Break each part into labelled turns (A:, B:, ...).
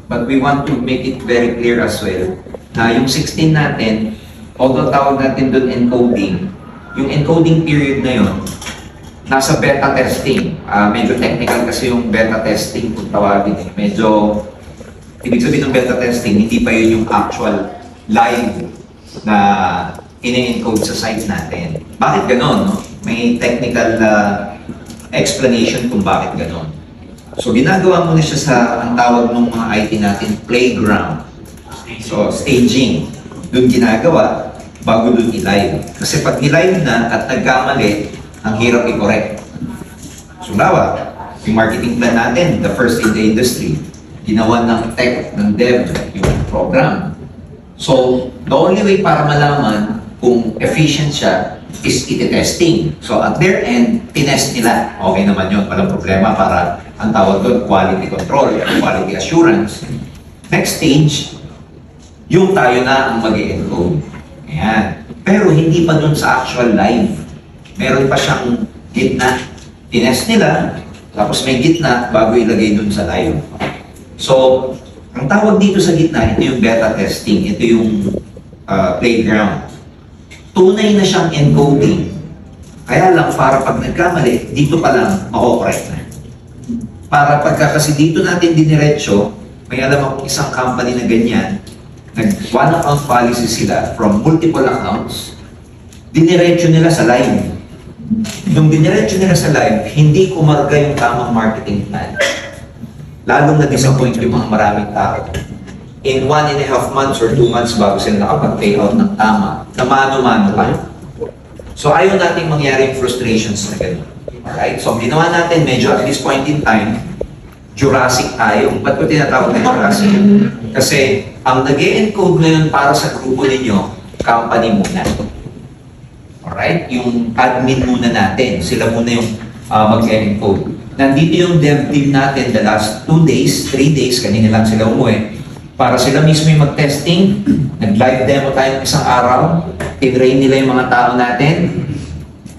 A: but we want to make it very clear as well na yung 16 natin, although tawag natin doon encoding, yung encoding period na yun, nasa beta testing. Medyo technical kasi yung beta testing kung tawagin. Medyo, ibig sabihin ng beta testing, hindi pa yun yung actual live na ine-encode sa site natin. Bakit ganon? No? May technical explanation kung bakit ganon. So, ginagawa muna siya sa, ang tawag ng mga IT natin, playground. So, staging. Doon ginagawa, bago doon i-live. Kasi pag i-live na at nagkamali, ang hirap i-correct. So, yung marketing plan natin, the first in the industry, ginawa ng tech, ng dev, yung program. So, the only way para malaman kung efficient siya is iti-testing. So, at their end, tinest nila. Okay naman yun, walang problema para ang tawag doon, quality control, quality assurance. Next stage, yung tayo na ang mag-encode. Ayan. Pero hindi pa doon sa actual live. Meron pa siyang gitna. Tinest nila, tapos may gitna bago ilagay doon sa live. So, ang tawag dito sa gitna, ito yung beta testing, ito yung playground. Tunay na siyang encoding. Kaya lang, para pag nagkamali, dito pa lang, mako-correct na. Para pagka kasi dito natin diniretso, may alam akong isang company na ganyan, nag-one account policy sila from multiple accounts, diniretso nila sa live. Nung diniretso nila sa live, hindi kumarga yung tamang marketing plan. Lalong na-disappoint yung mga maraming tao. In 1.5 months or 2 months bago sila nakapag-payout ng tama, na mano-mano pa. So ayaw nating mangyari yung frustrations na gano'n. Alright? So ginawa natin, medyo at this point in time, Jurassic tayo. Ba't ko tinatawag na Jurassic? Kasi ang nag-e-encode ngayon para sa grupo ninyo, company muna. Alright? Yung admin muna natin. Sila muna yung mag-e-encode. Nandito yung dev team natin the last 2 days, 3 days, kanina lang sila umuwi. Para sila mismo yung mag-testing, nag-live demo tayo ng isang araw, tinrain nila yung mga tao natin,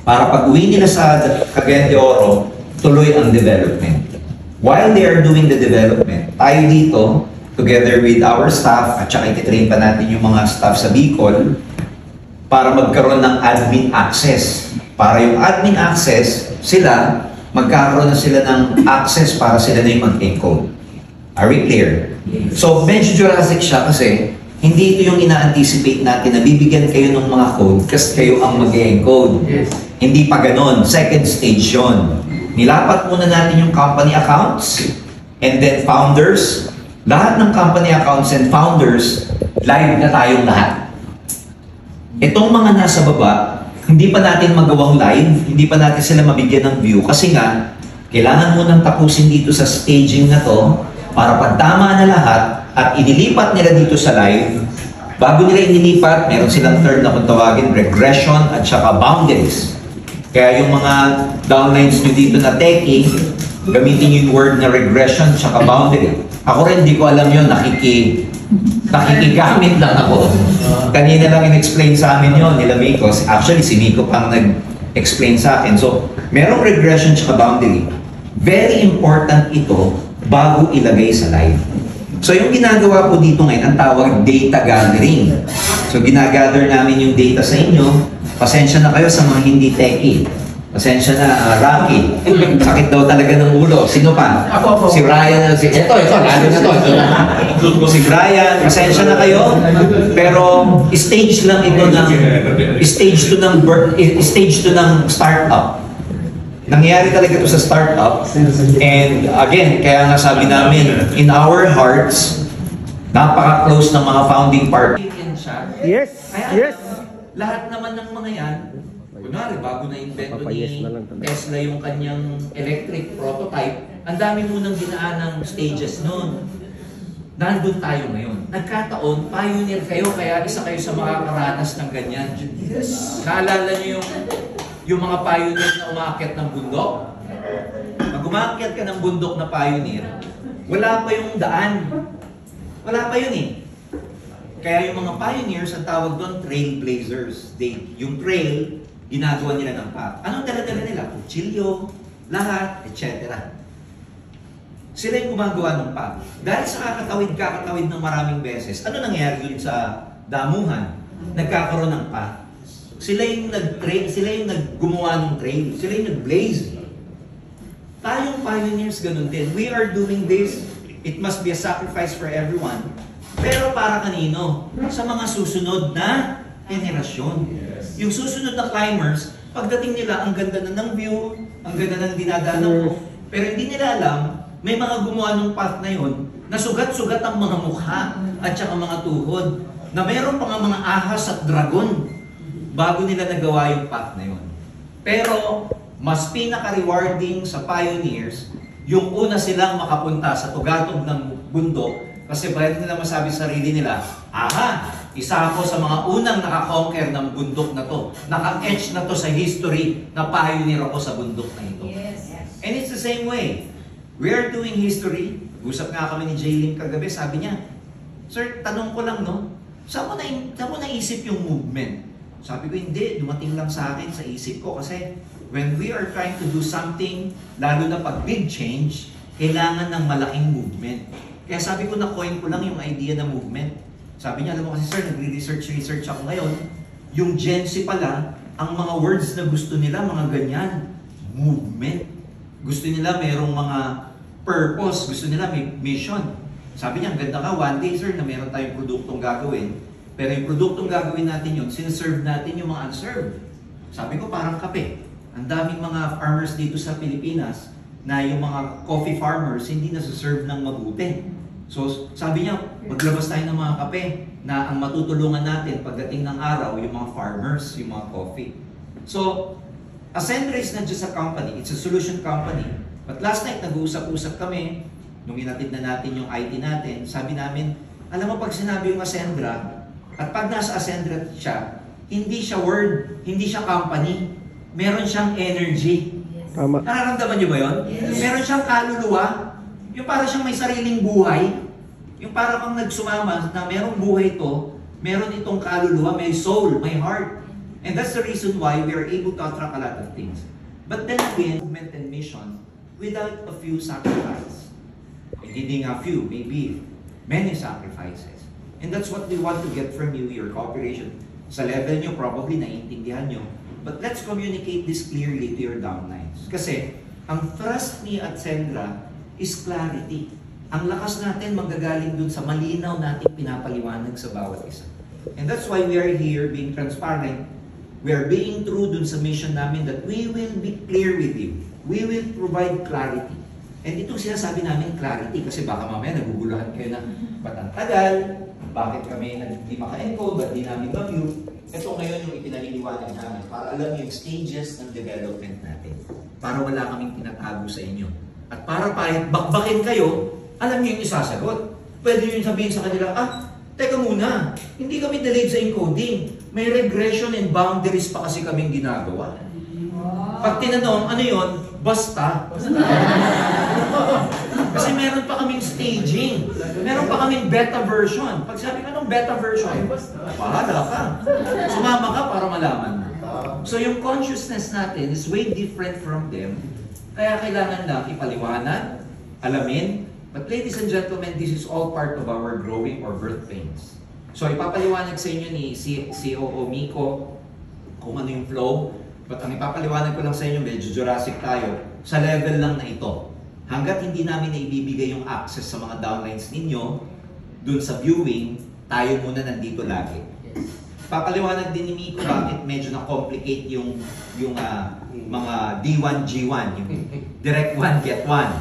A: para pag-uwi nila sa Cagayan de Oro, tuloy ang development. While they are doing the development, tayo dito, together with our staff, at saka ititrain pa natin yung mga staff sa Bicol, para magkaroon ng admin access. Para yung admin access, sila, magkakaroon na sila ng access para sila na yung mag-encode. Are we clear? So, medyo Jurassic siya kasi hindi ito yung ina-anticipate natin na bibigyan kayo ng mga code kasi kayo ang mag-encode. Yes. Hindi pa ganon. Second stage yun. Nilapat muna natin yung company accounts and then founders. Lahat ng company accounts and founders, live na tayong lahat. Itong mga nasa baba, hindi pa natin magawang live, hindi pa natin sila mabigyan ng view kasi nga, kailangan munang tapusin dito sa staging na to para pag tama na lahat at inilipat nila dito sa live, bago nila inilipat, meron silang third na kung tawagin, regression at saka boundaries. Kaya yung mga downlines nyo dito na techie, gamitin yung word na regression at saka boundary. Ako rin, di ko alam yun, nakikigamit lang ako. Kanina lang in-explain sa amin yun, nila Miko. Actually, si Miko pang nag-explain sa akin. So, merong regression at saka boundary. Very important ito bago ilagay sa live. So yung ginagawa po dito ngayon, ang tawag data gathering. So ginagather namin yung data sa inyo. Pasensya na kayo sa mga hindi techie. Pasensya na, Rocky. Sakit daw talaga ng ulo. Sino pa?
B: Ako.
A: Si Brian. Ito, lalo na to. Si Brian, pasensya na kayo. Pero stage lang ito ng stage 2 ng startup. Nangyayari talaga ito sa startup. And again, kaya nga sabi namin, in our hearts, napaka-close ng mga founding party.
B: Yes,
A: Kaya,
B: yes.
A: Lahat naman ng mga yan, kunwari, bago na-invento ni Tesla yung kanyang electric prototype, ang dami munang dinaan ng stages noon. Nandun tayo ngayon. Nagkataon, pioneer kayo, kaya isa kayo sa makakaranas ng ganyan. Yes. Naalala niyo yung mga pioneer na umakyat ng bundok? Pag umakyat ka ng bundok na pioneer, wala pa yung daan. Wala pa yun eh. Kaya yung mga pioneers, ang tawag doon, trailblazers. Yung trail, ginagawa nila ng path. Anong dala-dala nila? Kutsilyo, lahat, etc.
B: Sila yung gumagawa ng path. Dahil sa kakatawid ng maraming beses, ano nangyayari dun sa damuhan? Nagkakaroon ng path. Sila yung nag-train, sila yung gumawa ng trail, sila yung nag-blaze. Tayong pioneers, ganun din. We are doing this. It must be a sacrifice for everyone. Pero para kanino? Sa mga susunod na henerasyon. Yung susunod na climbers, pagdating nila, ang ganda na ng view, ang ganda ng dinadaanan ko. Pero hindi nila alam, may mga gumawa ng path na yun, na sugat-sugat ang mga mukha at saka mga tuhod, na meron pa nga mga ahas at dragon bago nila nagawa yung path na yun. Pero, mas pinaka-rewarding sa pioneers, yung una silang makapunta sa tugatog ng bundok, kasi pwede nila masabi sa sarili nila, aha, isa ako sa mga unang nakakonquer ng bundok na to. Naka-etch na to sa history na pioneer ako sa bundok na ito.
C: Yes.
B: And it's the same way. We are doing history. Usap nga kami ni Jaylin kagabi, sabi niya, Sir, tanong ko lang, no? Saan mo naisip yung movement? Sabi ko, hindi. Dumating lang sa akin sa isip ko kasi when we are trying to do something, lalo na pag big change, kailangan ng malaking movement. Kaya sabi ko, na-coin ko lang yung idea ng movement. Sabi niya, alam mo kasi sir, nagre-research ako ngayon. Yung Gen Z pala, ang mga words na gusto nila, mga ganyan. Movement. Gusto nila merong mga purpose. Gusto nila may mission. Sabi niya, ang ganda ka, one day sir, na meron tayong produktong gagawin. Pero yung produktong gagawin natin yun, sineserve natin yung mga unserved. Sabi ko, parang kape. Ang daming mga farmers dito sa Pilipinas na yung mga coffee farmers hindi nasa-serve ng mabuti. So, sabi niya, maglabas tayo ng mga kape na ang matutulungan natin pagdating ng araw, yung mga farmers, yung mga coffee. So, Ascendra is not just a company, it's a solution company. But last night, nag-uusap-usap kami, nung inatid na natin yung IT natin, sabi namin, alam mo pag sinabi yung Ascendra, at pag nasa Ascendra siya, hindi siya word, hindi siya company, meron siyang energy.
D: Tama.
B: Nararamdaman niyo ba yun?
C: Yes.
B: Meron siyang kaluluwa, yung para siyang may sariling buhay, yung para kang nagsumama na merong buhay ito, meron itong kaluluwa, may soul, may heart. And that's the reason why we are able to attract a lot of things. But then again, movement and mission without a few sacrifices. Hindi nga few, maybe many sacrifices. And that's what we want to get from you, your cooperation. Sa level nyo, probably naiintindihan nyo. But let's communicate this clearly to your downlines. Kasi, ang thrust ni Ascendra is clarity. Ang lakas natin manggagaling dun sa malinaw nating pinapaliwanag sa bawat isa. And that's why we are here being transparent. We are being true dun sa mission namin that we will be clear with you. We will provide clarity. And itong sinasabi namin clarity kasi baka mamaya naguguluhan kayo na ba't ang tagal? Bakit kami hindi maka-encode? Ba't di namin ma-view? Ito ngayon yung ipinaliliwanag namin para alam yung stages ng development natin. Para wala kaming tinatago sa inyo. At para kahit bakbakin kayo, alam niyo yung isasagot. Pwede nyo sabihin sa kanila, teka muna, hindi kami delayed sa encoding. May regression and boundaries pa kasi kaming ginagawa. Pag tinanong, ano yun? Basta. Kasi meron pa kaming staging. Meron pa kaming beta version. Pag sabi ka ng beta version, bahala ka. Sumama ka para malaman mo. So yung consciousness natin is way different from them. Kaya kailangan lang ipaliwanag, alamin. But ladies and gentlemen, this is all part of our growing or birth pains. So ipapaliwanag sa inyo ni COO Miko kung ano yung flow. But ang ipapaliwanag ko lang sa inyo, medyo Jurassic tayo, sa level lang na ito. Hanggat hindi namin na ibibigay yung access sa mga downlines ninyo, dun sa viewing, tayo muna nandito lagi. Papaliwanag din ni Miko bakit medyo na-complicate yung mga D1, G1, yung direct one, get one.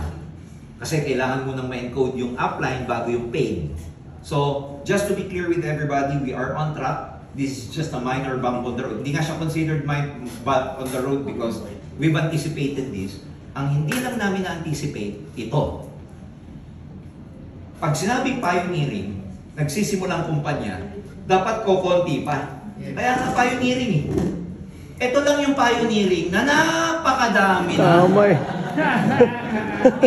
B: Kasi kailangan mo nang ma-encode yung upline bago yung paid. So, just to be clear with everybody, we are on track. This is just a minor bump on the road. Hindi nga siya considered my bump on the road because we've anticipated this. Ang hindi lang namin na-anticipate, ito. Pag sinabing pioneering, nagsisimulang kumpanya, dapat kokonti pa. Kaya nga pioneering eh. Ito lang yung pioneering na napakadami na.
D: Tama eh.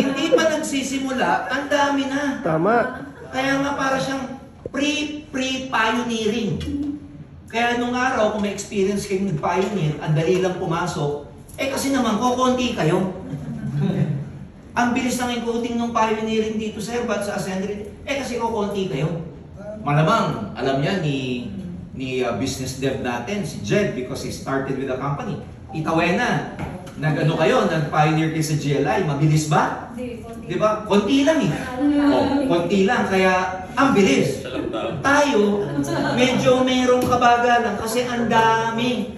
B: Hindi pa nagsisimula, ang dami na.
D: Tama.
B: Kaya nga para siyang pre-pioneering. Kaya nung araw, kung may experience kayong nag-pioneer, ang dali lang pumasok, kasi naman, kukunti kayo. Ang bilis ng encoding ng pioneering dito sa Airbat sa assembly. Kasi kukunti kayo. Malamang, alam niya ni business dev natin, si Jed, because he started with the company. Itawena, nag-ano kayo, nag-pioneer kayo sa GLI, mabilis ba? Di ba? Konti lang eh. Konti lang, kaya ang bilis. Tayo, medyo merong kabagalan kasi ang dami.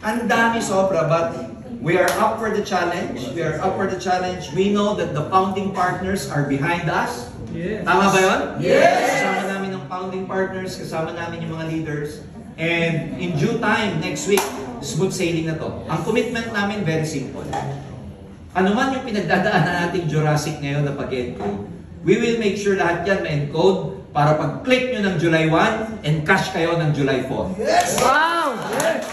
B: Ang dami sobra, but we are up for the challenge. We are up for the challenge. We know that the founding partners are behind us.
C: Yes.
B: Tama ba yun?
C: Yes!
B: Kasama namin ang founding partners, kasama namin yung mga leaders. And in due time, next week, smooth sailing na to. Ang commitment namin, very simple. Ano man yung pinagdadaanan nating Jurassic ngayon na pag-encode, we will make sure lahat yan ma-encode para pag-click nyo ng July 1 and cash kayo ng July 4.
C: Yes! Wow! Yes!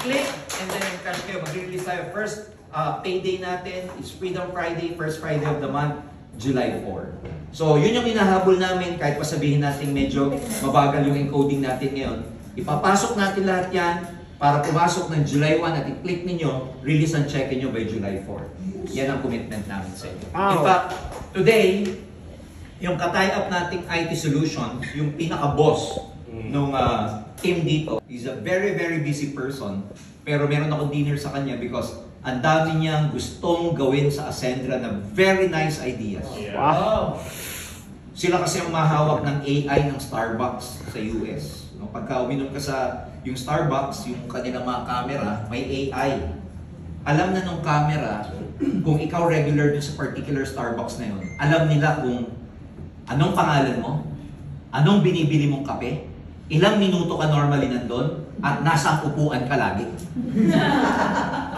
B: Click and then cash kayo. Mag-release tayo. First payday natin is Freedom Friday, first Friday of the month, July 4. So, yun yung hinahabol namin kahit pa sabihin natin medyo mabagal yung encoding natin ngayon. Ipapasok natin lahat yan para pumasok ng July 1 at i-click ninyo, release and check nyo by July 4. Yan ang commitment namin sa inyo. In fact, today, yung ka-tie-up nating IT solution, yung pinaka-boss nung team dito, is a very, very busy person. Pero meron ako dinner sa kanya because ang dami niyang gustong gawin sa Ascendra na very nice ideas.
C: Wow!
B: Sila kasi ang mahawak ng AI ng Starbucks sa US. No, pagka uminom ka sa yung Starbucks, yung kanilang mga camera, may AI. Alam na nung camera, kung ikaw regular dun sa particular Starbucks na yun, alam nila kung anong pangalan mo, anong binibili mong kape, ilang minuto ka normally nandun, at nasa upuan ka lagi.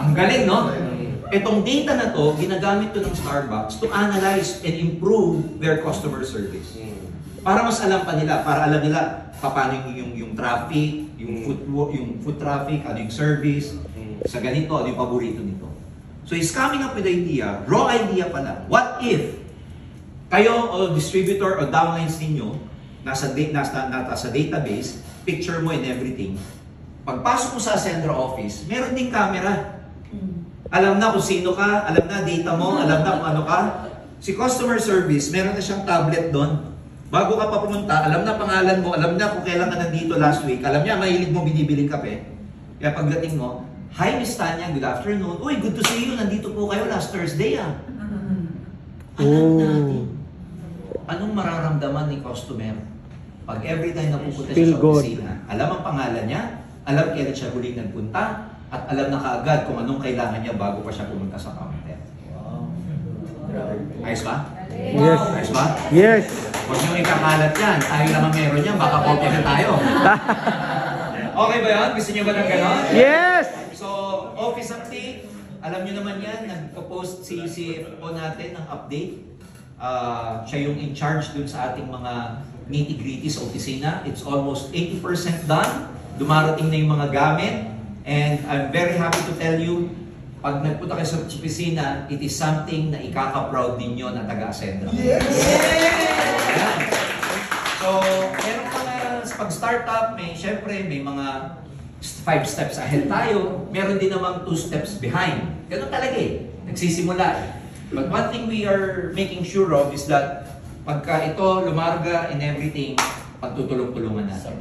B: Ang galing, no? Itong data na to, ginagamit to ng Starbucks to analyze and improve their customer service. Para mas alam pa nila, para alam nila paano yung traffic, yung food traffic, ano yung service, sa ganito, ano yung paborito nito. So he's coming up with the idea, raw idea pala. What if kayo o distributor o downlines ninyo nasa database, picture mo and everything. Pagpasok mo sa Ascendra office, meron ding camera. Alam na kung sino ka, alam na data mo, alam na kung ano ka. Si customer service, meron na siyang tablet doon. Bago ka pa pumunta, alam na pangalan mo, alam na kung kailan ka nandito last week, alam niya mahilig mo binibiling kape. Kaya pagdating mo, "Hi Miss Tanya, good afternoon. Uy, good to see you. Nandito po kayo last Thursday ah." Alam natin. Anong mararamdaman ni customer pag every time na pupunta siya sa opisina, alam ang pangalan niya, alam kailan siya huling nagpunta, at alam na kaagad kung anong kailangan niya bago pa siya pumunta sa counter. Ayos ba?
C: Yes.
B: Ayos ba?
C: Yes.
B: Huwag nyo ikakalat yan. Tayo lang ang meron yan. Baka kopya na tayo. Okay ba yan? Gusto nyo ba ng gano'n?
C: Yes.
B: So, office update. Alam nyo naman yan. Nagpo-post si CFO natin ng update. Siya yung in charge dun sa ating mga nitty-gritty sa opisina. It's almost 80% done. Dumarating na yung mga gamit. And I'm very happy to tell you, pag nagpunta kayo sa opisina, it is something na ikaka-proud ninyo na taga-Ascendra. Yes! Ayan. So, meron mga pag-startup, syempre may mga 5 steps ahead tayo. Meron din namang 2 steps behind. Ganun talaga eh. Nagsisimula. But one thing we are making sure of is that pagka ito lumarga and everything, pagtutulong-tulungan natin.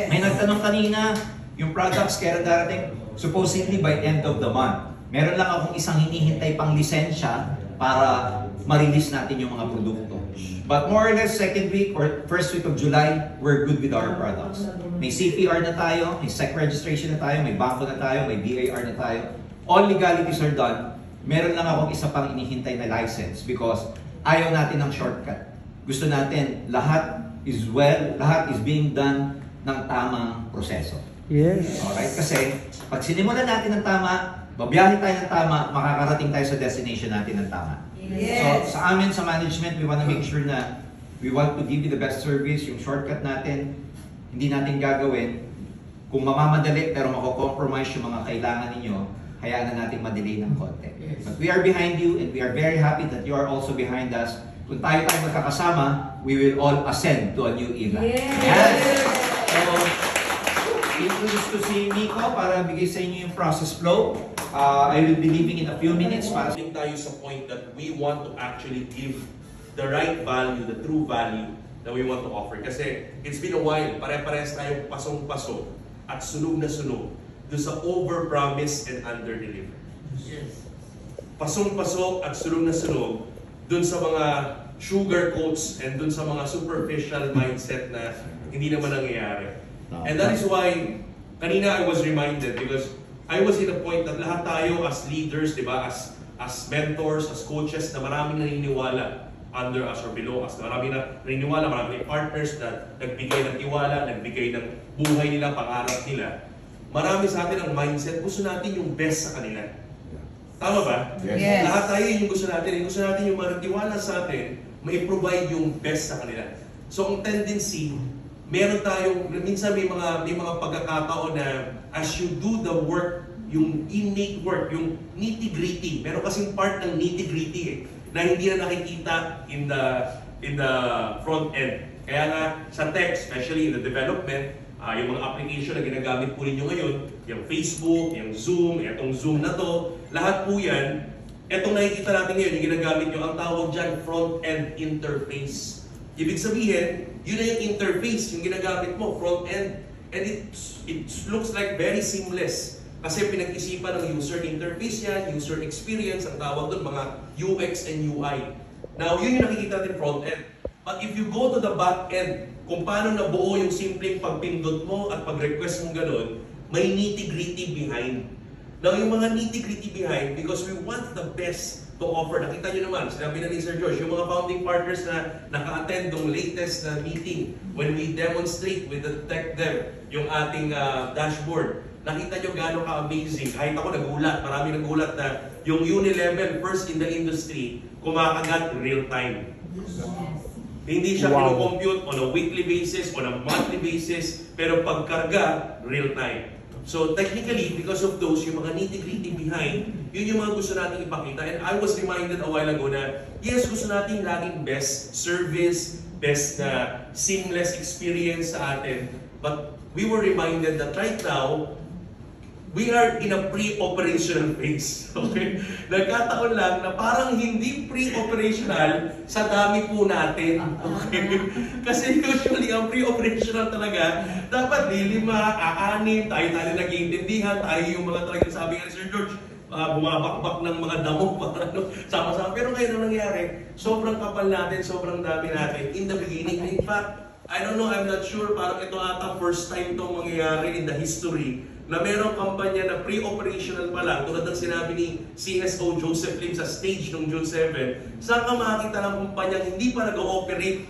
B: May nagtanong kanina, yung products kaya darating, supposedly by end of the month. Meron lang akong isang hinihintay pang lisensya para ma-release natin yung mga produkto. But more or less, second week or first week of July, we're good with our products. May CPR na tayo, may SEC registration na tayo, may bangko na tayo, may BAR na tayo. All legalities are done. Meron lang akong isa pang inihintay na license because ayaw natin ng shortcut. Gusto natin lahat is being done ng tamang proseso.
C: Yes.
B: Alright? Kasi pag sinimulan natin ng tama, babiyahe tayo ng tama, makakarating tayo sa destination natin ng tama.
D: Yes.
B: So sa amin, sa management, we want to make sure na we want to give you the best service. Yung shortcut natin, hindi natin gagawin. Kung mamamadali pero mako-compromise yung mga kailangan ninyo, hayaan na natin madelay ng konti. But we are behind you and we are very happy that you are also behind us. Kung tayo magkakasama, we will all ascend to a new era.
D: Yes.
B: Yan. So, introduce ko si Miko para bigay sa inyo yung process flow. I will be leaving in a few minutes para
D: Coming tayo sa point that we want to actually give the right value, the true value that we want to offer. Kasi it's been a while, pare-parehas tayo pasong-paso at sunog na sunog doon sa over-promise and under-deliver. Pasong-paso at sunog na sunog doon sa mga sugar coats and doon sa mga superficial mindset na hindi naman nangyayari. And that is why, kanina I was reminded because I was in a point that lahat tayo as leaders, di ba, as mentors, as coaches, na maraming naniniwala under us or below us. Maraming naniniwala, maraming partners na nagbigay ng tiwala, nagbigay ng buhay nila, pangarap nila. Marami sa atin ang mindset, gusto natin yung best sa kanila. Tama ba?
C: Yes.
D: Lahat tayo yung gusto natin. Yung gusto natin yung manatiwala sa atin, may provide yung best sa kanila. So ang tendency, meron tayong, minsan may mga pagkakataon na as you do the work, yung innate work, yung nitty-gritty, meron kasing part ng nitty-gritty na hindi na nakikita in the front end. Kaya nga sa tech, especially in the development, yung mga application na ginagamit po ninyo ngayon, yung Facebook, yung Zoom, itong Zoom na to, lahat po yan, itong nakikita natin ngayon, yung ginagamit nyo, ang tawag dyan, front-end interface. Ibig sabihin, yun na yung interface, yung ginagamit mo, front-end. And it looks like very seamless. Kasi pinag-isipan ng user interface yan, user experience, ang tawag doon, mga UX and UI. Now, yun yung nakikita natin front-end. But if you go to the back-end, kung paano nabuo yung simpleng pagpindot mo at pag-request mo gano'n, may nitty-gritty behind. Now, yung mga nitty-gritty behind, because we want the best to offer. Nakita nyo naman, sinabi na ni Sir George, yung mga founding partners na naka-attend ng latest na meeting, when we demonstrate with the tech dev, yung ating dashboard, nakita nyo gano'n ka-amazing. Kahit ako nagulat, marami nagulat na yung Unilevel, first in the industry, kumakagat real time. Hindi siya kino-compute on a weekly basis, on a monthly basis, pero pagkarga, real time. So technically, because of those, yung mga nitty-gritty behind, yun yung mga gusto natin ipakita. And I was reminded a while ago na, yes, gusto natin laging best service, best na seamless experience sa atin. But we were reminded that right now, we are in a pre-operational phase. Okay? Nagkataon lang na parang hindi pre-operational sa dami po natin. Okay? Kasi usually ang pre-operational talaga, dapat lilima, aanim, tayo nag-iintindihan, tayo yung mga talagang sabi nga ni Sir George, bumabakbak ng mga damo, sama-sama. Pero ngayon ang nangyari, sobrang kapal natin, sobrang dami natin. In the beginning, in fact, I don't know, I'm not sure, parang ito ata first time itong mangyayari in the history na merong kampanya na pre-operational pa lang, tulad ng sinabi ni CSO Joseph Lim sa stage noong June 7, saan ka makakita ng kumpanya hindi pa nag-ooperate,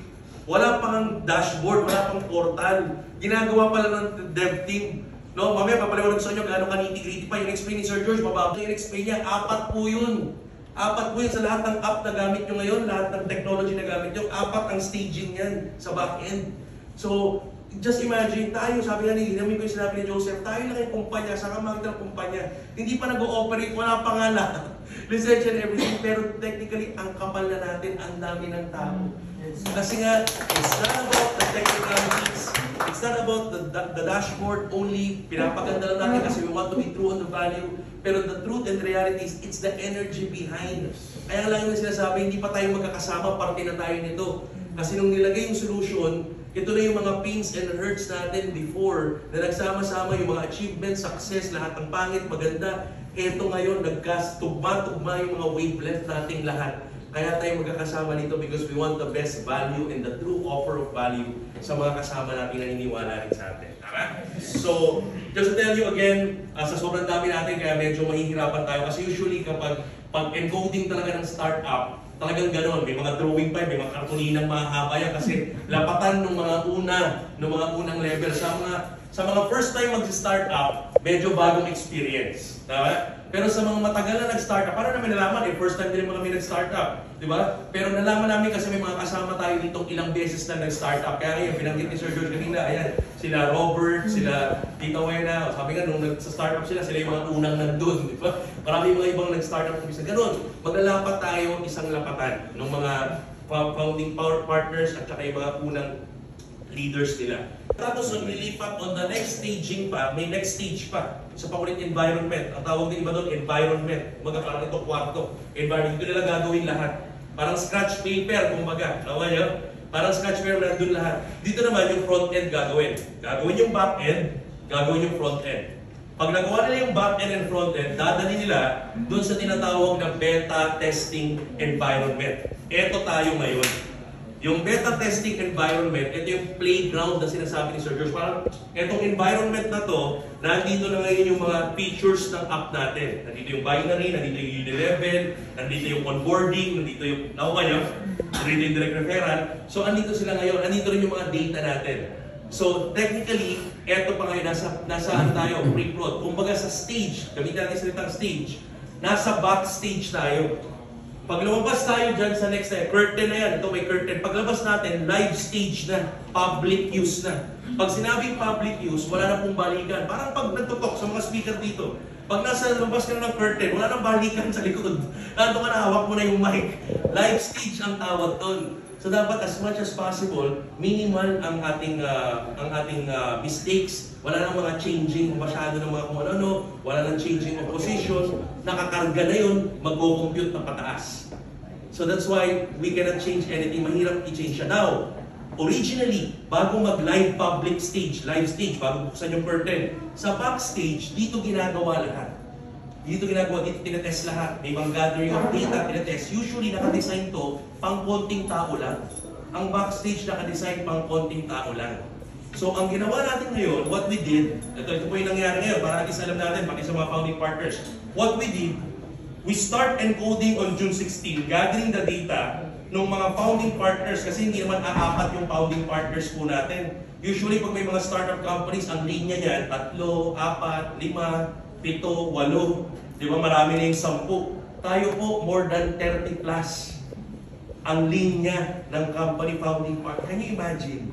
D: wala pang dashboard, wala pang portal, ginagawa pa lang ng dev team. No, mamaya papaliwanag sa inyo gaano ka-nitty-gritty pa. Yung explain ni Sir George, mababa yung explain niya, 4 po yun. 4 po yun sa lahat ng app na gamit nyo ngayon, lahat ng technology na gamit nyo, 4 ang staging yan sa back-end. So, just imagine, tayo, sabi nga ni, namin ko yung sinabi ni Joseph, tayo lang yung kumpanya, saka makita ng kumpanya, hindi pa nag-ooperate, wala pa nga lang, license and everything, pero technically, ang kapal na natin, ang dami ng tao. Kasi nga, it's not about the technicalities, it's not about the dashboard only, pinapaganda lang natin kasi we want to be true on the value, pero the truth and reality is, it's the energy behind. Kaya lang yung sinasabi, hindi pa tayo magkakasama, parte na tayo nito. Kasi nung nilagay yung solution, ito na yung mga pains and hurts natin before na nagsama-sama yung mga achievements, success, lahat ng pangit, maganda. Ito ngayon, tugma-tugma yung mga wavelength nating lahat. Kaya tayo magkakasama nito because we want the best value and the true offer of value sa mga kasama natin na naniniwala rin sa atin. Tama? So, just to tell you again, sa sobrang dami natin, kaya medyo mahihirapan tayo. Kasi usually kapag encoding talaga ng startup, talagang gano'n, may mga drawing pa, may mga kartulinang mahaba yan kasi lapatan ng mga unang level. Sa mga first time mag-startup, medyo bagong experience. Tama? Pero sa mga matagal na nag-startup, paano namin nalaman? First time din mga kami nag-startup. Di ba? Pero nalaman namin kasi may mga kasama tayo ditong ilang beses na nag-startup. Kaya ngayon, binanggit ni Sir George kanina, ayan, sila Robert, sila Tita Wena. Sabi nga, nung nag-startup sila yung mga unang nandun. Di ba? Marami mga ibang nag-startup na bisa. Ganun, maglalapat tayo isang lapatan ng mga founding partners at saka yung mga unang leaders nila. Tapos nung nilipat on the next staging pa, may next stage pa sa paulit environment. Ang tawag din iba doon, environment. Kumbaga parang ito kwarto. Environment, dito nila gagawin lahat. Parang scratch paper, kumbaga. Tama niyo? Parang scratch paper na doon lahat. Dito naman yung front end gagawin. Gagawin yung back end, gagawin yung front end. Pag nagawa nila yung back end and front end, dadali nila doon sa tinatawag na beta testing environment. Ito tayo ngayon. Yung beta testing environment, ito yung playground na sinasabi ni Sir George. Parang itong environment na to, nandito na ngayon yung mga features ng app natin. Nandito yung binary, nandito yung unilevel, nandito yung onboarding, nandito yung, nakuha nyo? Nandito yung direct referral. So, andito sila ngayon. Andito rin yung mga data natin. So, technically, eto pa ngayon, nasaan tayo? Pre-prod. Kumbaga sa stage, gamitin natin salitang stage, nasa backstage tayo. Pag lumabas tayo dyan sa next time, curtain na yan, ito may curtain. Paglabas natin, live stage na, public use na. Pag sinabing public use, wala na pong balikan. Parang pag nagtutok sa mga speaker dito, pag nasa labas ka na ng curtain, wala nang balikan sa likod. Nandun ka na, hawak mo na yung mic. Live stage ang tawag doon. So dapat as much as possible, minimal ang ating mistakes. Wala nang mga changing masyado ng mga kung ano, wala nang changing of position. Nakakarga na yun, mag-compute na pataas. So that's why we cannot change anything. Mahirap i-change siya. Now, originally, bago mag-live public stage, live stage, bago buksan yung curtain, sa backstage, dito ginagawa lahat. Dito tinetest lahat. May mga gathering of data, tinetest. Usually, nakadesign to pang konting tao lang. Ang backstage nakadesign pang konting tao lang. So, ang ginawa natin ngayon, what we did, ito po yung nangyari ngayon, para at least alam natin, pati sa mga founding partners. What we did, we start encoding on June 16, gathering the data ng mga founding partners, kasi hindi naman aapat yung founding partners po natin. Usually, pag may mga startup companies, ang linya niyan, 3, 4, 5, 7, 8, di ba marami na yung 10. Tayo po, more than 30 plus ang linya ng company founding partner. Can you imagine?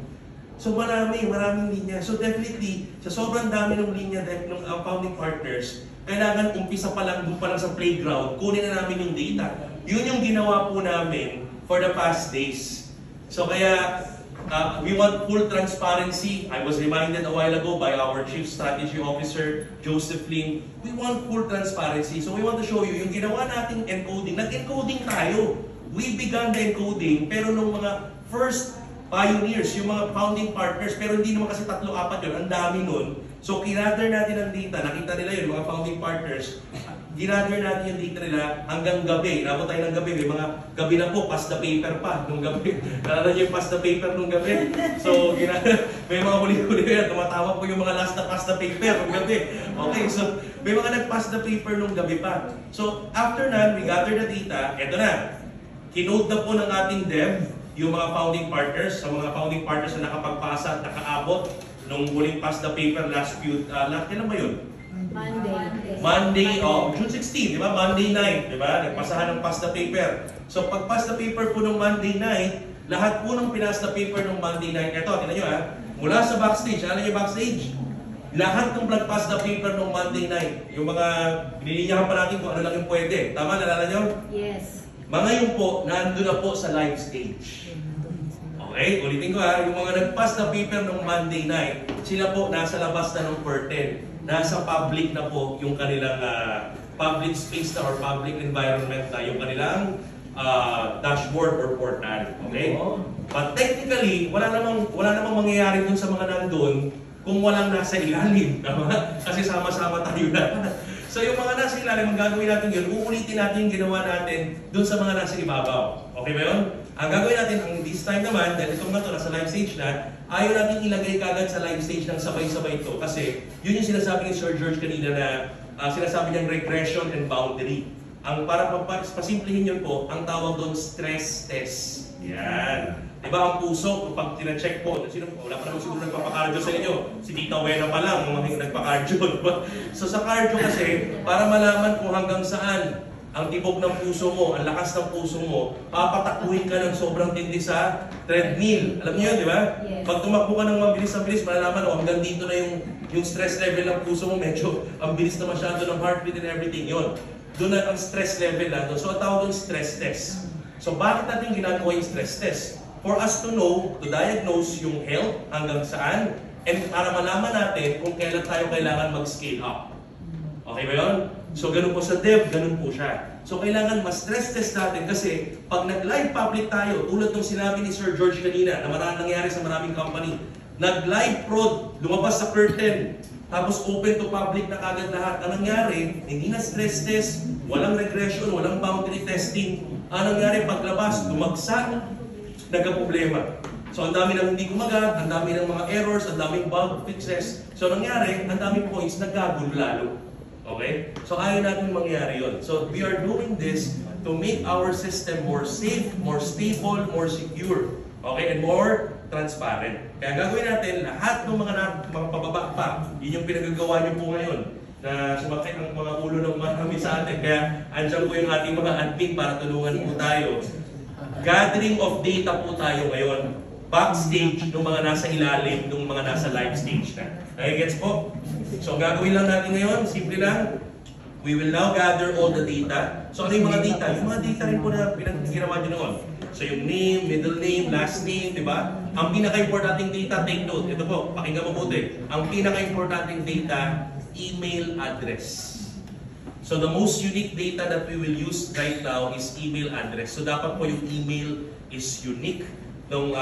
D: So maraming linya. So definitely, sa sobrang dami ng linya ng founding partners, kailangan umpisa pa lang, doon pa lang sa playground, kunin na namin yung data. Yun yung ginawa po namin for the past days. So kaya, we want full transparency. I was reminded a while ago by our Chief Strategy Officer, Joseph Lim. We want full transparency. So we want to show you, yung ginawa nating encoding, nag-encoding tayo. We began the encoding, pero nung mga first pioneers, yung mga founding partners, pero hindi naman kasi 3, 4 yun, ang dami nun. So kinather natin ang data, nakita nila yun, mga founding partners, ginather natin yung data nila hanggang gabi. Inabot tayo ng gabi. May mga gabi na po, pass the paper pa nung gabi. Nalala niyo yung pass the paper nung gabi? So, may mga huli-huli yan. Tumatawa po yung mga last na pass the paper nung gabi. Okay, so may mga nag-pass the paper nung gabi pa. So, after na, we gather the data. Eto na. Kinode na po ng ating dev yung mga founding partners. Sa mga founding partners na nakapagpasa at nakaabot nung huling pass the paper kailan ba yun? Monday, June 16, di ba? Monday night, di ba? Nagpasahan ng pass the paper. So, pag pass the paper po ng Monday night, lahat po ng pinas the paper ng Monday night, eto, tingnan nyo mula sa backstage, alam nyo backstage? Lahat ng pass the paper ng Monday night, yung mga, binilinyahan pa natin kung ano lang yung pwede. Tama, nalala nyo?
E: Yes.
D: Mga yun po, nandun na po sa live stage. Okay, ulitin ko yung mga nag-pass the paper ng Monday night, sila po nasa labas na ng curtain. Nasa public na po yung kanilang public space na or public environment na yung kanilang dashboard or portal. Okay? But technically, wala namang mangyayari dun sa mga nandun kung walang nasa ilalim. Kasi sama-sama tayo na. So yung mga nasa ilalim, ang gagawin natin yun, uulitin natin yung ginawa natin dun sa mga nasa ibabaw. Okay ba yun? Ang gagawin natin, this time naman, dahil itong na nasa live stage na, ayaw natin ilagay kagad sa live stage ng sabay-sabay ito. Kasi yun yung sinasabi ni Sir George kanina na sinasabi niyang regression and boundary. Ang para pasimplihin yun po, ang tawag doon stress test. Yan. Diba ang puso, pag tina-check po, wala pa naman siguro nagpapakardio sa inyo. Si Tita Wena pa lang, mga nagpakardio. So sa cardio kasi, para malaman kung hanggang saan ang tibok ng puso mo, ang lakas ng puso mo, papatakbuhin ka ng sobrang tindi sa treadmill. Alam niyo yun, di ba?
E: Yes.
D: Pag tumakbo ka ng mabilis-mabilis, malalaman hanggang dito na yung stress level ng puso mo, medyo ang bilis na masyado ng heartbeat and everything. Yun. Doon na ang stress level natin. So, ang tawag doon stress test. So, bakit natin ginagawa yung stress test? for us to know, to diagnose yung health hanggang saan, and para malaman natin kung kailan tayo kailangan mag-scale up. Okay ba yun? So ganun po sa dev, ganun po siya. So kailangan mas-stress test natin kasi pag nag-live public tayo, tulad ng sinabi ni Sir George kanina na maraming nangyari sa maraming company, nag-live prod, lumabas sa curtain, tapos open to public na kagad lahat. Anong nangyari? Hindi na stress test, walang regression, walang boundary testing. Anong nangyari? Paglabas, dumagsak, nagka-problema. So ang dami ng hindi gumagat, ang dami ng mga errors, ang daming bug fixes. So nangyari, ang daming points nagkagulo lalo. Okay? So ayaw natin mangyari yun. So we are doing this to make our system more safe, more stable, more secure. Okay? And more transparent. Kaya gagawin natin lahat ng mga pababa pa. Yun yung pinagagawa niyo po ngayon na sumakit ang mga ulo ng marami sa atin. Kaya andyan po yung ating mga admin para tulungan po tayo. Gathering of data po tayo ngayon. Backstage ng mga nasa ilalim, ng mga nasa live stage na. Gets po? So, ang gagawin lang natin ngayon, simple lang, we will now gather all the data. So, ano yung mga data? Yung mga data rin po na ginawa nyo noon. So, yung name, middle name, last name, di ba? Ang pinaka-importanting data, take note. Ito po, pakinggan mabuti. Ang pinaka-importanting data, email address. So, the most unique data that we will use right now is email address. So, dapat po yung email is unique nung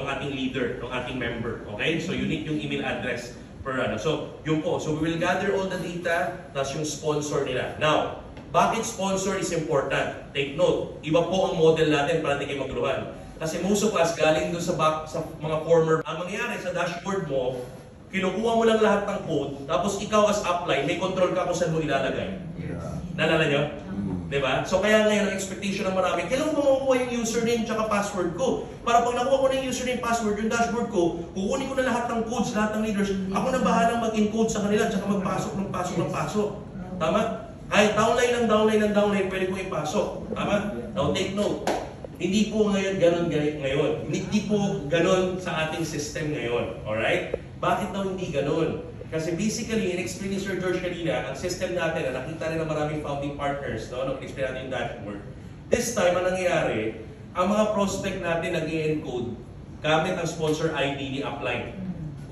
D: ating leader, nung ating member. Okay? So unique yung email address per ano. So yun po. So we will gather all the data plus yung sponsor nila. Now, bakit sponsor is important? Take note. Iba po ang model natin para hindi kayo maguluhan. Kasi most of us galing doon sa mga former. Ang mangyayari sa dashboard mo, kinukuha mo lang lahat ng code, tapos ikaw as upline, may control ka kung saan mo ilalagay. Naalala nyo? Diba? So kaya ngayon ang expectation ng marami, kailangan ko makukuha yung username at password ko. Para pag nakuha ko na yung username, password, yung dashboard ko, kukunin ko na lahat ng codes, lahat ng leaders, ako na bahalang mag-encode sa kanila at magpasok ng pasok. Tama? Kahit downline, pwede ko ipasok. Tama? Now take note. Hindi po ngayon ganun ngayon. Hindi po ganun sa ating system ngayon. Alright? Bakit daw hindi ganun? Kasi basically, in-explain ni Sir George kanina, ang system natin, na nakita rin ng maraming founding partners, no? Nag-explain natin yung dashboard. This time, ang nangyayari, ang mga prospect natin nag-i-encode gamit ang sponsor ID ni upline.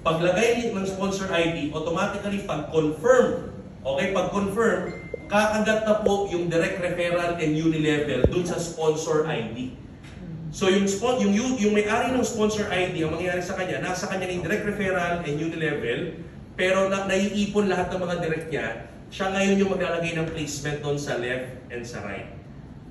D: Paglagay ng sponsor ID, automatically pag-confirm, okay, pag-confirm, kakagat na po yung direct referral and unilevel dun sa sponsor ID. So yung may-ari ng sponsor ID, ang mangyayari sa kanya, nasa kanya yung direct referral and unilevel, pero naiipon lahat ng mga direct niya, siya ngayon yung maglalagay ng placement doon sa left and sa right.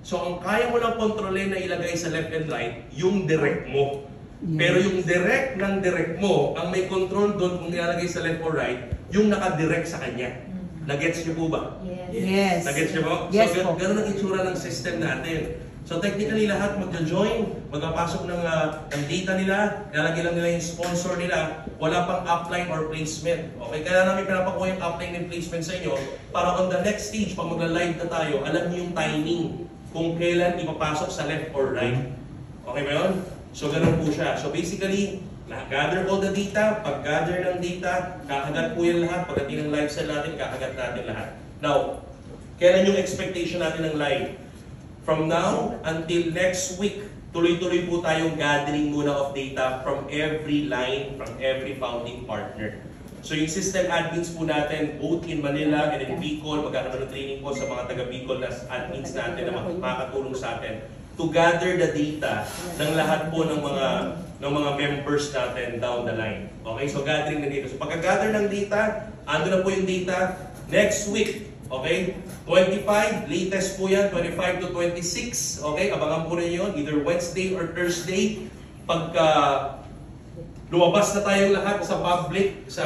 D: So ang kaya mo lang kontrolin na ilagay sa left and right, yung direct mo. Pero yung direct ng direct mo, ang may control doon kung ilalagay sa left or right, yung nakadirect sa kanya. Nagets niyo po ba?
C: Yes.
D: Nagets niyo po?
C: Yes
D: So
C: po.
D: ganun ang itsura ng system natin. So technically lahat magja-join, magpapasok ng data nila, ilalagay lang nila yung sponsor nila, wala pang upline or placement. Okay, kaya namin pinapakuha yung upline and placement sa inyo para on the next stage, pag magla-live na tayo, alam niyo yung timing kung kailan ipapasok sa left or right. Okay ba yun? So ganun po siya. So basically, gather all the data, pag-gather ng data, kakagat po yan lahat, pagdating ng live cell natin, kakagat natin lahat. Now, kailan yung expectation natin ng live? From now until next week, tuloy-tuloy po tayong gathering muna of data from every line, from every founding partner. So yung system admins po natin, both in Manila and in Bicol, magkakaroon ng training po sa mga taga-Bicol na admins natin na makakatulong sa atin to gather the data ng lahat po ng mga members natin down the line. Okay, so gathering ng data. So pagka-gather ng data, ando na po yung data next week. Okay? 25, latest po yan, 25 to 26. Okay? Abangan po rin yun, either Wednesday or Thursday. Pagka lumabas na tayong lahat sa public, sa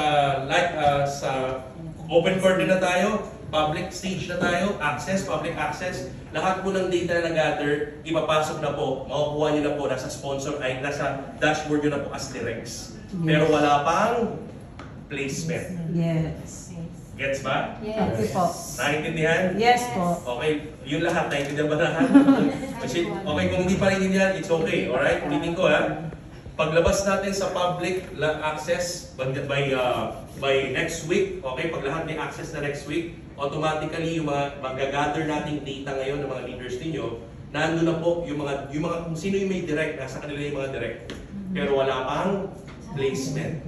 D: open court na tayo, public stage na tayo, public access, lahat po ng data na nag-gather, ipapasok na po, makukuha nyo na po, nasa sponsor, ay nasa dashboard nyo na po as directs. Pero wala pang placement.
C: Yes.
D: Gets ba?
C: Yes. Po.
D: Naintindihan?
C: Yes po.
D: Okay, yun lahat. Naintindihan ba lahat? Kasi, okay, kung hindi pa naintindihan, it's okay. Alright? Ulitin ko ha. Paglabas natin sa public access by next week, okay, pag lahat may access na next week, automatically yung mga mag-gather nating data ngayon ng mga leaders ninyo, nandun na po yung mga kung sino yung may direct, nasa kanila yung mga direct. Pero wala pang placement.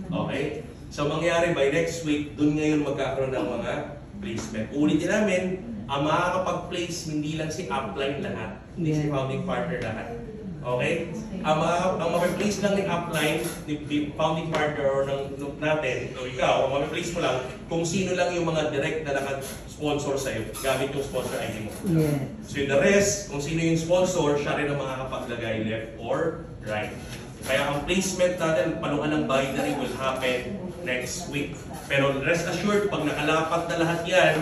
D: Okay? So mangyari by next week, dun ngayon magkakaroon ng mga placement. Ulitin namin, ang makakapag-place hindi lang si upline lahat, hindi si founding partner lahat. Okay? Ang ma-place lang ni upline, ni founding partner or natin, o ikaw, ang ma-place mo lang kung sino lang yung mga direct na naka-sponsor sa'yo gamit yung sponsor ID mo.
C: Yes.
D: So the rest, kung sino yung sponsor, siya rin ang makakapaglagay left or right. Kaya ang placement natin, panukan ng binary will happen next week. Pero rest assured, pag nakalapat na lahat yan,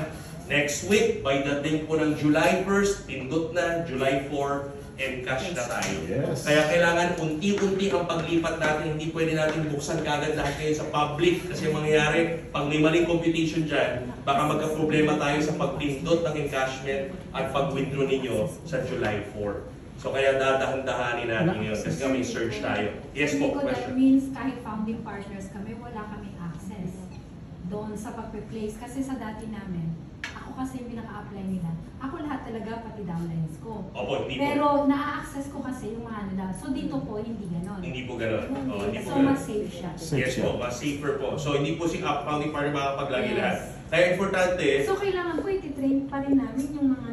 D: next week, by the date po ng July 1st, pindot na, July 4, and cash na tayo.
E: Yes.
D: Kaya kailangan unti-unti ang paglipat natin, hindi pwede natin buksan kagad lahat ngayon sa public kasi mangyayari, pag may maling computation dyan, baka magka-problema tayo sa pagpindot ng encashment at pag-withdraw ninyo sa July 4. So kaya dadahan-dahanin natin yun kasi may search tayo. Yes po,
F: Hindi ko that
D: question.
F: means kahit founding partners kami, wala kaming access doon sa pag-replace. Kasi sa dati namin, ako kasi yung pinaka-apply nila. Ako lahat talaga, pati downlines ko.
D: Opo, hindi po.
F: Pero na-access ko kasi yung mga nila. So dito po, hindi ganon.
D: Hindi po gano'n. Oh, hindi po
F: So
D: gano'n.
F: mas safe siya.
D: Yes po, mas safer po. So hindi po si founding partner makapaglagi
F: Yes.
D: lahat. Kaya importante,
F: So kailangan po ititrain pa rin namin yung mga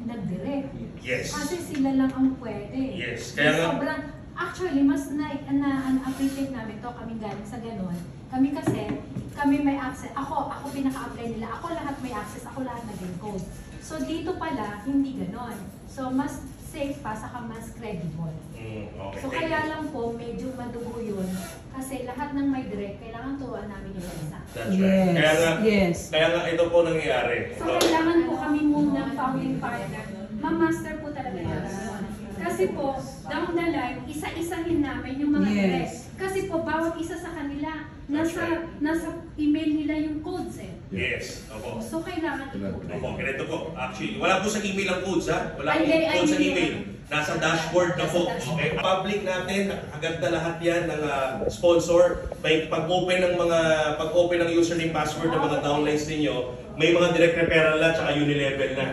F: nag-direct.
D: yes.
F: Kasi sila lang ang pwede.
D: Yes. Kaya nga,
F: Sobrang, actually, mas na-appreciate namin to kami galing sa ganon. Kami kasi, kami may access. Ako pinaka-apply nila. Ako lahat may access. Ako lahat nag-encode. So dito pala, hindi ganon. So mas safe pa, saka mas credible.
D: okay.
F: So kaya lang po, medyo madugo yun. Kasi lahat ng may direct, kailangan turuan namin yung isa.
D: That's right.
C: Yes.
D: Kaya nga ito po nangyayari.
F: So kailangan po kami muna founding partner. Ma-master po talaga yun. Kasi po, down the line, isa-isahin namin yung mga
C: Yes.
F: direct. Kasi po, bawat isa sa kanila, nasa email nila yung codes eh.
D: Yes. Opo.
F: So kailangan ito.
D: Opo, ganito po. Actually, wala po sa email ang codes ha. Wala po
F: Ay,
D: codes sa
F: ay,
D: email. Nasa dashboard na po. Okay. Public natin, nakakagad na lahat yan ng sponsor. May pag-open ng username password ng mga downlines ninyo, may mga direct referral na at unilevel na.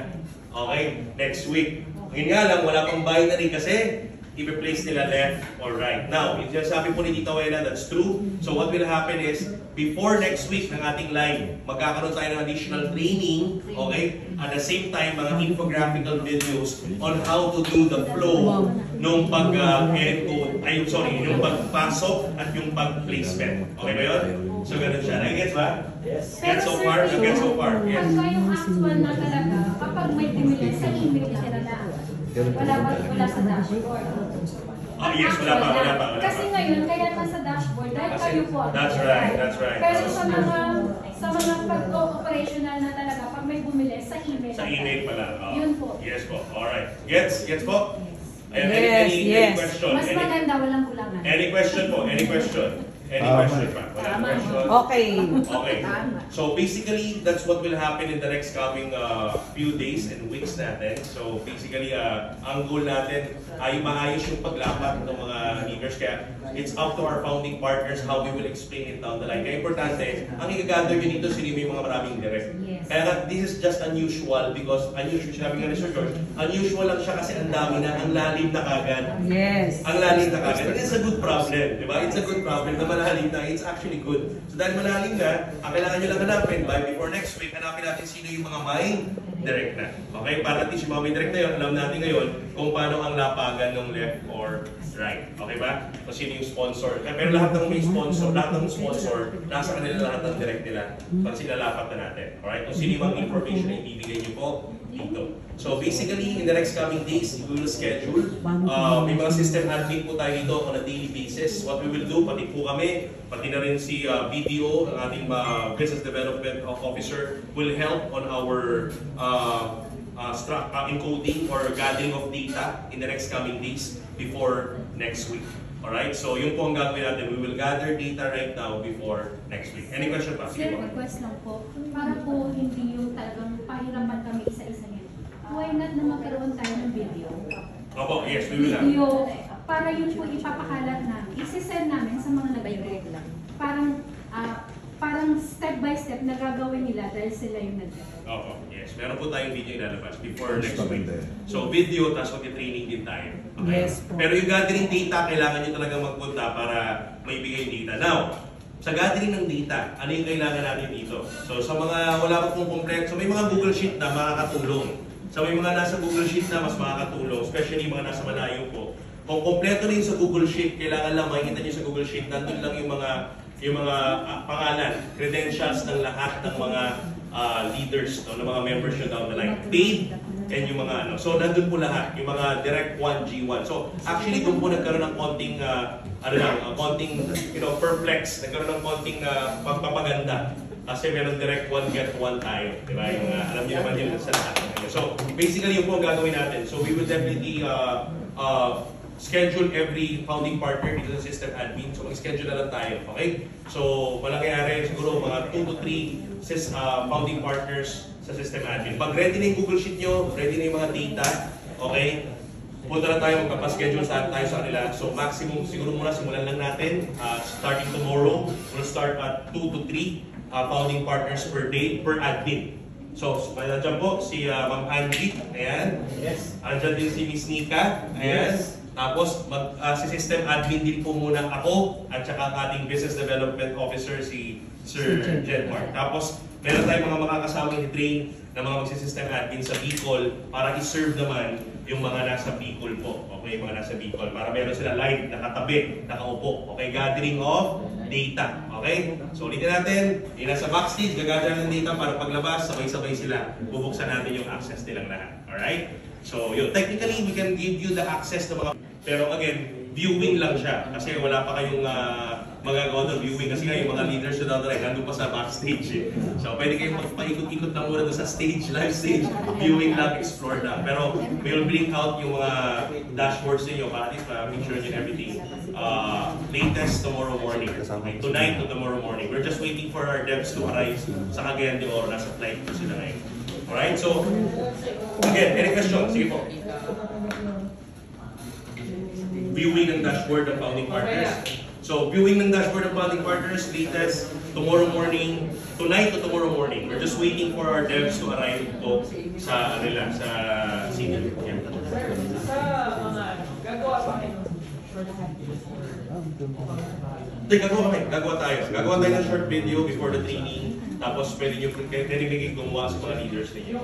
D: Okay? Next week. Ngayon nga lang, wala pang binary kasi i-replace nila left or right. Now, yung sabi po ni Tita Wena, that's true. So what will happen is, before next week ng ating live, magkakaroon tayo ng additional training, okay? At the same time, mga infographical videos on how to do the flow nung pag-encode, yung pagpasok at yung pag-placement. Okay ba yun? So ganun siya. Nag-gets ba? Yes. Get so far? You get so far? Yes.
F: Pagka yung actual na talaga, kapag may bumili sa email sila na, wala sa dashboard.
D: Yes, wala pa.
F: Kasi ngayon, kaya nasa dashboard, dahil
D: Kasi,
F: kayo po.
D: that's right.
F: Pero sa mga pag-operational na talaga, pag may bumili, sa email.
D: Sa email pala.
F: Yun po.
D: Yes po. Alright. Gets po? Ayan,
C: Yes,
D: any
C: yes.
D: question?
F: Mas maganda, walang kulangan.
D: Any question po? Any question? Any question pa? Wala question?
C: Okay.
D: Okay. So basically, that's what will happen in the next coming few days and weeks natin. So basically, ang goal natin ay maayos yung paglapat ng mga leaders. Kaya it's up to our founding partners how we will explain it down the line. Kaya importante, ang i-gather nyo dito, sino yung mga maraming direct.
F: Yes.
D: Kaya this is just unusual because unusual, sinabi nga ni Sir George, unusual lang siya kasi ang dami na, ang lalim na kagad.
C: Yes.
D: Ang lalim na kagad. It's a good problem, di ba? It's a good problem na malalim na. It's actually good. So dahil malalim na, ang kailangan nyo lang hanapin by before next week, hanapin natin sino yung mga may direct na. Okay? Para natin yung mga may direct na yun, alam natin ngayon kung paano ang lapagan ng left or right. Okay ba? Kung sino yung sponsor. Pero lahat ng may sponsor, nasa kanila lahat ng direct nila. So sinalapat na natin. Alright? Kung sino yung mga information na ibibigay nyo po dito. So basically, in the next coming days, we will schedule. May mga system admin po tayo dito on a daily basis. What we will do, pati po kami, pati na rin si BDO, ang ating Business Development Officer, will help on our encoding or gathering of data in the next coming days before next week. Alright? So yun po ang gagawin natin. We will gather data right now before next week. Any question pa?
F: Sir,
D: Sige po.
F: request lang po. Para po hindi yung talagang pahirapan kami isa-isa niya. Why not na magkaroon tayo ng video?
D: Opo, yes, we will have.
F: Video, para yun po ipapakalat namin. Isi-send namin sa mga nag-direct lang. Parang parang step by step na gagawin nila dahil sila yung nag-develop.
D: Opo, yes. Meron po tayong video ilalabas before next week. So video, tapos mag-training din tayo. Okay?
C: Yes po.
D: Pero yung gathering data, kailangan nyo talaga magpunta para maibigay yung data. Now, sa gathering ng data, ano yung kailangan natin dito? So sa mga wala pa pong kompleto, so may mga Google Sheet na makakatulong. So may mga nasa Google Sheet na mas makakatulong, especially mga nasa malayo po. Kung kompleto rin sa Google Sheet, kailangan lang makikita nyo sa Google Sheet, nandun lang yung mga pangalan, credentials ng lahat ng mga leaders, no, ng mga members nyo down the line. Paid, and yung mga ano. So nandun po lahat, yung mga direct 1, G1. So actually doon po nagkaroon ng konting, konting, perplex, nagkaroon ng konting pagpapaganda. Kasi meron direct 1, get 1 tayo. Diba? Yung, alam niyo naman yung sa lahat. So basically yung po ang gagawin natin. So we will definitely schedule every founding partner dito sa system admin. So mag-schedule na lang tayo. Okay? So mangyayari siguro mga 2 to 3 founding partners sa system admin. Pag ready na yung Google Sheet nyo, ready na yung mga data, okay? Pupunta na tayo, magpa-schedule tayo sa kanila. So maximum, siguro muna simulan lang natin. Starting tomorrow, we'll start at 2 to 3 founding partners per day, per admin. So, nandiyan po si Ma'am Angie, ayan. Yes. Andiyan din si Miss Nika, ayan. Yes. Tapos, si system admin din po muna ako at saka ating business development officer si Sir Jedmar. Tapos, meron tayong mga makakasama i-train na mga magsisystem admin sa Bicol para i-serve naman yung mga nasa Bicol po. Okay, mga nasa Bicol. Para meron sila live, nakatabi, nakaupo. Okay, gathering of data. Okay? So, ulitin natin. Yung nasa backstage, gagather ng data para paglabas, sabay-sabay sila. Bubuksan natin yung access nilang lahat. Alright? So, yun. Technically, we can give you the access to mga... Pero again, viewing lang siya. Kasi wala pa kayong magagawa ng viewing. Kasi nga yung mga leaders na doon nandun pa sa backstage. Eh. So, pwede kayong magpaikot-ikot lang muna doon sa stage, live stage. Viewing lang, explore lang. Pero, we will bring out yung mga dashboards ninyo para at least make sure you everything. Latest tomorrow morning. Okay, tonight to tomorrow morning. We're just waiting for our devs to arrive sa Cagayan de Oro. Nasa flight po sila ngayon. Alright, so, again, any questions? Sige po. Viewing ng dashboard ng founding partners. So, viewing ng dashboard ng founding partners, latest tomorrow morning, tonight to tomorrow morning. We're just waiting for our devs to arrive po sa city. Yeah. Gagawa tayo. Gagawa tayo ng short video before the training. Tapos pwede nyo gumawa sa mga leaders ninyo.